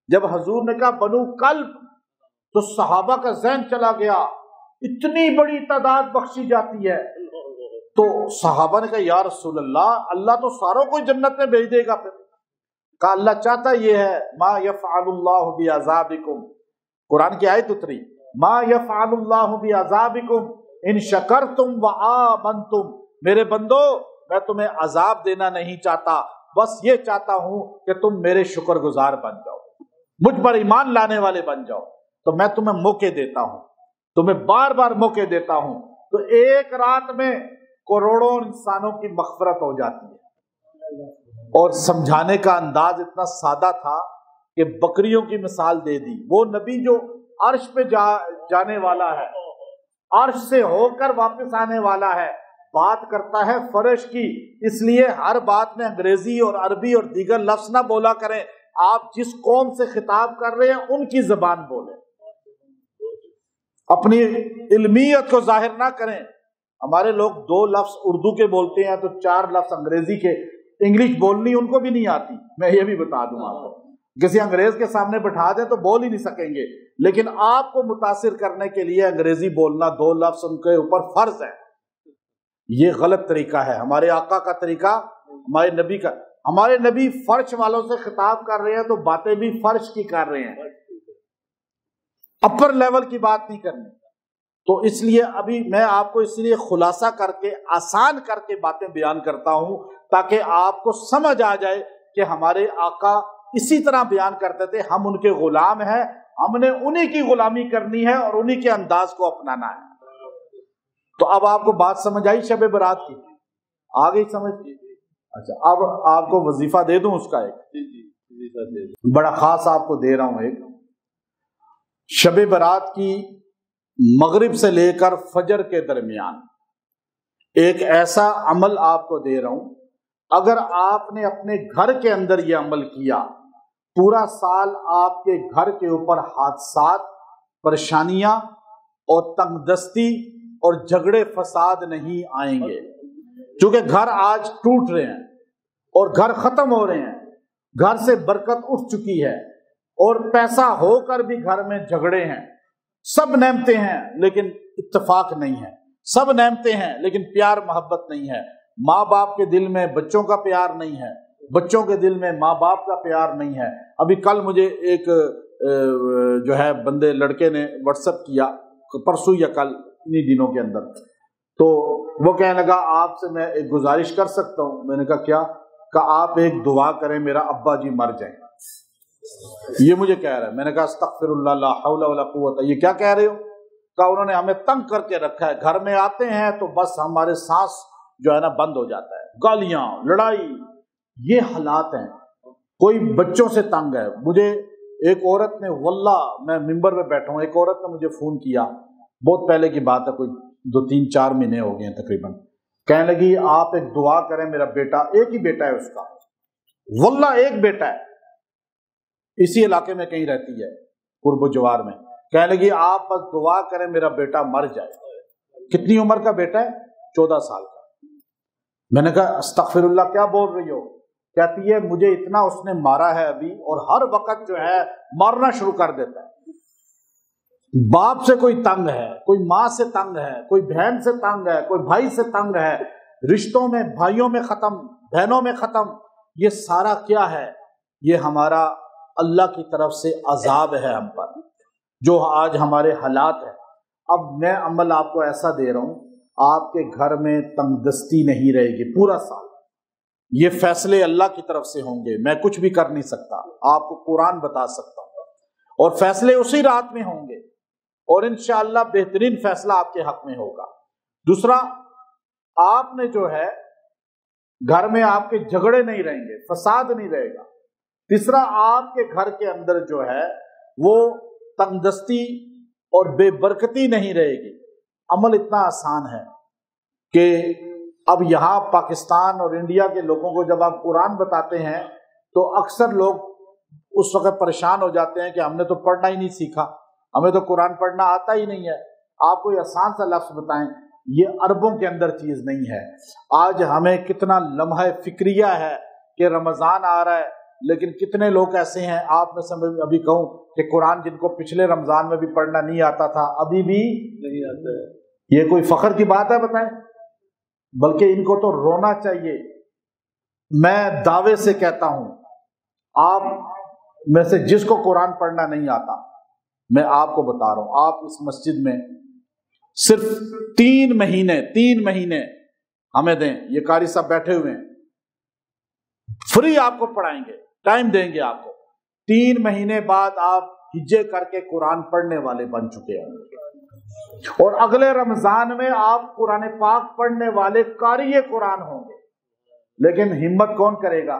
جب حضور نے کہا بنو کلب تو صحابہ کا ذہن چلا گیا، اتنی بڑی تعداد بخشی جاتی ہے۔ تو صحابہ نے کہا یا رسول اللہ، اللہ تو ساروں کو جنت میں بھیج دے گا۔ پھر کہا اللہ چاہتا یہ ہے، ما یفعل اللہ بعذابکم، قرآن کی آیت اتری، ما یفعل اللہ بعذابکم ان شکرتم وآمنتم، میرے بندو میں تمہیں عذاب دینا نہیں چاہتا، بس یہ چاہتا ہوں کہ تم میرے شکر گزار بن جاؤ، مجھ پر ایمان لانے والے بن جاؤ۔ تو میں تمہیں موقع دیتا ہوں، تمہیں بار بار موقع دیتا ہوں۔ تو ایک رات میں کروڑوں انسانوں کی مغفرت ہو جاتی ہے۔ اور سمجھانے کا انداز اتنا سادہ تھا کہ بکریوں کی مثال دے دی۔ وہ نبی جو عرش پہ جانے والا ہے، عرش سے ہو کر واپس آنے والا ہے، بات کرتا ہے فرش کی، اس لیے ہر بات میں انگریزی اور عربی اور دیگر لفظ نہ بولا کریں، آپ جس قوم سے خطاب کر رہے ہیں ان کی زبان بولیں، اپنی علمیت کو ظاہر نہ کریں۔ ہمارے لوگ 2 لفظ اردو کے بولتے ہیں تو 4 لفظ انگریزی کے، انگلش بولنی ان کو بھی نہیں آتی، میں یہ بھی بتا دوں آپ کو، کسی انگریز کے سامنے بٹھا دیں تو بول ہی نہیں سکیں گے، لیکن آپ کو متاثر کرنے کے لیے انگریزی بولنا 2 لفظ ان کے اوپر فرض ہے۔ یہ غلط طریقہ ہے۔ ہمارے آقا کا طریقہ، ہمارے نبی کا، ہمارے نبی فرش والوں سے خطاب کر رہے ہیں تو باتیں بھی فرش کی کر رہے ہیں، اپر لیول کی بات نہیں کرنی۔ تو اس لیے ابھی میں آپ کو اس لیے خلاصہ کر کے آسان کر کے باتیں بیان کرتا ہوں تاکہ آپ کو سمجھ آ جائے کہ ہمارے آقا اسی طرح بیان کرتے تھے، ہم ان کے غلام ہیں، ہم نے انہی کی غلامی کرنی ہے اور انہی کے انداز کو اپنانا ہے۔ تو اب آپ کو بات سمجھ آئی شب برات کی؟ آ گئی سمجھ؟ اچھا، اب آپ کو وظیفہ دے دوں اس کا ایک بڑا خاص آپ کو دے رہا ہوں۔ ایک شب برات کی مغرب سے لے کر فجر کے درمیان ایک ایسا عمل آپ کو دے رہا ہوں، اگر آپ نے اپنے گھر کے اندر یہ عمل کیا، پورا سال آپ کے گھر کے اوپر حادثات، پریشانیاں اور تنگ دستی اور جھگڑے فساد نہیں آئیں گے، چونکہ گھر آج ٹوٹ رہے ہیں اور گھر ختم ہو رہے ہیں، گھر سے برکت اٹھ چکی ہے، اور پیسہ ہو کر بھی گھر میں جھگڑے ہیں، سب نعمتیں ہیں لیکن اتفاق نہیں ہے، سب نعمتیں ہیں لیکن پیار محبت نہیں ہے، ماں باپ کے دل میں بچوں کا پیار نہیں ہے، بچوں کے دل میں ماں باپ کا پیار نہیں ہے۔ ابھی کل مجھے ایک جو ہے بندے لڑکے نے واٹس ایپ کیا، پرسوں یا کل انہی دنوں کے اندر، تو وہ کہنے لگا آپ سے میں ایک گزارش کر سکتا ہوں؟ میں نے کہا کیا؟ کہ آپ ایک دعا کریں میرا ابا جی مر جائیں۔ یہ مجھے کہہ رہا ہے، میں نے کہا استغفر اللہ لا حول ولا قوت، یہ کیا کہہ رہے ہو؟ کہا انہوں نے ہمیں تنگ کر کے رکھا ہے، گھر میں آتے ہیں تو بس ہمارے سانس جو ہے نا بند ہو جاتا ہے، گالیاں، لڑائی، یہ حالات ہیں، کوئی بچوں سے تنگ ہے۔ مجھے ایک عورت نے، واللہ میں ممبر پہ بیٹھا ہوں، ایک عورت نے مجھے فون کیا، بہت پہلے کی بات ہے، کوئی 2-3-4 مہینے ہو گئے ہیں تقریباً، کہنے لگی آپ ایک دعا کریں، میرا بیٹا، ایک ہی بیٹا ہے اس کا، واللہ ایک بیٹا ہے، اسی علاقے میں کہیں رہتی ہے قرب و جوار میں، کہنے لگی آپ بس دعا کریں میرا بیٹا مر جائے۔ کتنی عمر کا بیٹا ہے؟ 14 سال کا۔ میں نے کہا استغفر اللہ، کیا بول رہی ہو؟ کہتی ہے مجھے اتنا اس نے مارا ہے ابھی، اور ہر وقت جو ہے مارنا شروع کر دیتا ہے۔ باپ سے کوئی تنگ ہے، کوئی ماں سے تنگ ہے، کوئی بہن سے تنگ ہے، کوئی بھائی سے تنگ ہے، رشتوں میں بھائیوں میں ختم، بہنوں میں ختم۔ یہ سارا کیا ہے؟ یہ ہمارا اللہ کی طرف سے عذاب ہے ہم پر، جو آج ہمارے حالات ہیں۔ اب میں عمل آپ کو ایسا دے رہا ہوں، آپ کے گھر میں تنگ دستی نہیں رہے گی پورا سال۔ یہ فیصلے اللہ کی طرف سے ہوں گے، میں کچھ بھی کر نہیں سکتا، آپ کو قرآن بتا سکتا ہوں، اور فیصلے اسی رات میں ہوں گے، اور انشاءاللہ بہترین فیصلہ آپ کے حق میں ہوگا۔ دوسرا، آپ نے جو ہے گھر میں آپ کے جھگڑے نہیں رہیں گے، فساد نہیں رہے گا۔ تیسرا، آپ کے گھر کے اندر جو ہے وہ تنگ دستی اور بے برکتی نہیں رہے گی۔ عمل اتنا آسان ہے کہ اب یہاں پاکستان اور انڈیا کے لوگوں کو جب آپ قرآن بتاتے ہیں تو اکثر لوگ اس وقت پریشان ہو جاتے ہیں کہ ہم نے تو پڑھنا ہی نہیں سیکھا، ہمیں تو قرآن پڑھنا آتا ہی نہیں ہے۔ آپ کوئی آسان سا لفظ بتائیں، یہ عربوں کے اندر چیز نہیں ہے۔ آج ہمیں کتنا لمحہ فکریہ ہے کہ رمضان آ رہا ہے، لیکن کتنے لوگ ایسے ہیں، آپ میں سے میں ابھی کہوں کہ قرآن جن کو پچھلے رمضان میں بھی پڑھنا نہیں آتا تھا ابھی بھی نہیں آتا ہے۔ یہ کوئی فخر کی بات ہے؟ بتائیں، بلکہ ان کو تو رونا چاہیے۔ میں دعوے سے کہتا ہوں، آپ میں سے جس کو قرآن پڑھنا نہیں آتا، میں آپ کو بتا رہا ہوں، آپ اس مسجد میں صرف 3 مہینے ہمیں دیں، یہ قاری صاحب بیٹھے ہوئے ہیں، فری آپ کو پڑھائیں گے، ٹائم دیں گے آپ کو۔ 3 مہینے بعد آپ ہجے کر کے قرآن پڑھنے والے بن چکے ہوں گے، اور اگلے رمضان میں آپ قرآن پاک پڑھنے والے قاری قرآن ہوں گے۔ لیکن ہمت کون کرے گا؟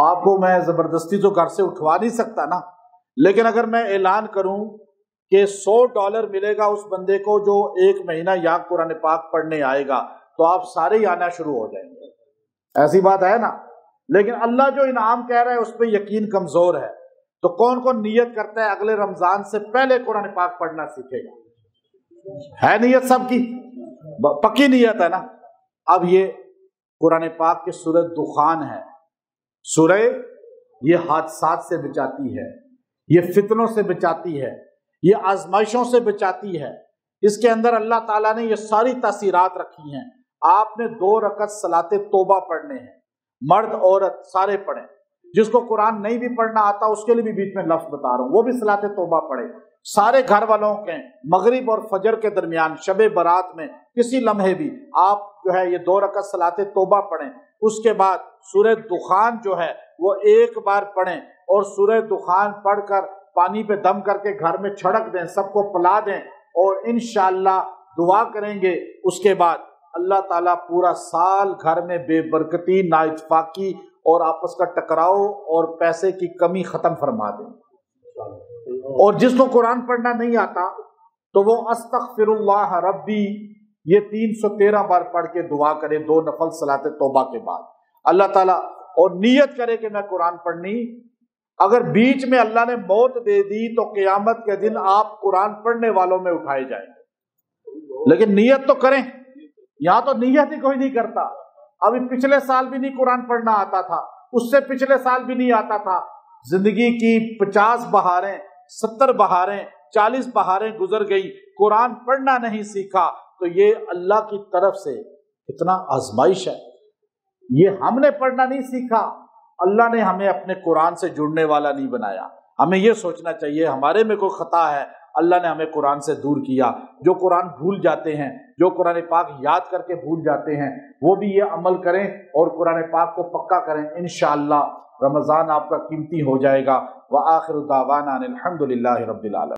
آپ کو میں زبردستی تو گھر سے اٹھوا نہیں سکتا نا، لیکن اگر میں اعلان کروں کہ $100 ملے گا اس بندے کو جو 1 مہینہ یہاں قرآن پاک پڑھنے آئے گا، تو آپ سارے ہی آنا شروع ہو جائیں گے۔ ایسی بات ہے نا؟ لیکن اللہ جو انعام کہہ رہا ہے اس پہ یقین کمزور ہے۔ تو کون کون نیت کرتا ہے اگلے رمضان سے پہلے قرآن پاک پڑھنا سیکھے گا؟ ہے نیت سب کی؟ پکی نیت ہے نا؟ اب یہ قرآن پاک کی سورہ دخان ہے، سورہ یہ حادثات سے بچاتی ہے، یہ فتنوں سے بچاتی ہے، یہ آزمائشوں سے بچاتی ہے۔ اس کے اندر اللہ تعالیٰ نے یہ ساری تاثیرات رکھی ہیں۔ آپ نے 2 رکعت صلاۃ توبہ پڑھنے ہیں، مرد عورت سارے پڑھیں۔ جس کو قرآن نہیں بھی پڑھنا آتا اس کے لیے بھی بیچ میں لفظ بتا رہا ہوں، وہ بھی صلاۃ توبہ پڑھے۔ سارے گھر والوں کے مغرب اور فجر کے درمیان شب برات میں کسی لمحے بھی آپ جو ہے یہ 2 رکعت صلاۃ توبہ پڑھیں۔ اس کے بعد سورہ دخان جو ہے وہ 1 بار پڑھیں، اور سورہ دخان پڑھ کر پانی پہ دم کر کے گھر میں چھڑک دیں، سب کو پلا دیں، اور انشاءاللہ دعا کریں گے۔ اس کے بعد اللہ تعالیٰ پورا سال گھر میں بے برکتی، نا اتفاقی اور آپس کا ٹکراؤ اور پیسے کی کمی ختم فرما دیں۔ اور جس کو قرآن پڑھنا نہیں آتا تو وہ استغفر اللہ ربی یہ 313 بار پڑھ کے دعا کرے 2 نفل صلاۃ توبہ کے بعد۔ اللہ تعالیٰ اور نیت کرے کہ میں قرآن پڑھنی۔ اگر بیچ میں اللہ نے موت دے دی تو قیامت کے دن آپ قرآن پڑھنے والوں میں اٹھائے جائیں گے، لیکن نیت تو کریں۔ یہاں تو نیت ہی کوئی نہیں کرتا۔ ابھی پچھلے سال بھی نہیں قرآن پڑھنا آتا تھا، اس سے پچھلے سال بھی نہیں آتا تھا۔ زندگی کی 50 بہاریں، 70 بہاریں، 40 بہاریں گزر گئی، قرآن پڑھنا نہیں سیکھا، تو یہ اللہ کی طرف سے کتنا آزمائش ہے۔ یہ ہم نے پڑھنا نہیں سیکھا، اللہ نے ہمیں اپنے قرآن سے جڑنے والا نہیں بنایا۔ ہمیں یہ سوچنا چاہیے ہمارے میں کوئی خطا ہے، اللہ نے ہمیں قرآن سے دور کیا۔ جو قرآن بھول جاتے ہیں، جو قرآن پاک یاد کر کے بھول جاتے ہیں، وہ بھی یہ عمل کریں اور قرآن پاک کو پکا کریں۔ انشاءاللہ رمضان آپ کا قیمتی ہو جائے گا۔ وآخر دعوانا الحمد للہ رب العالمین۔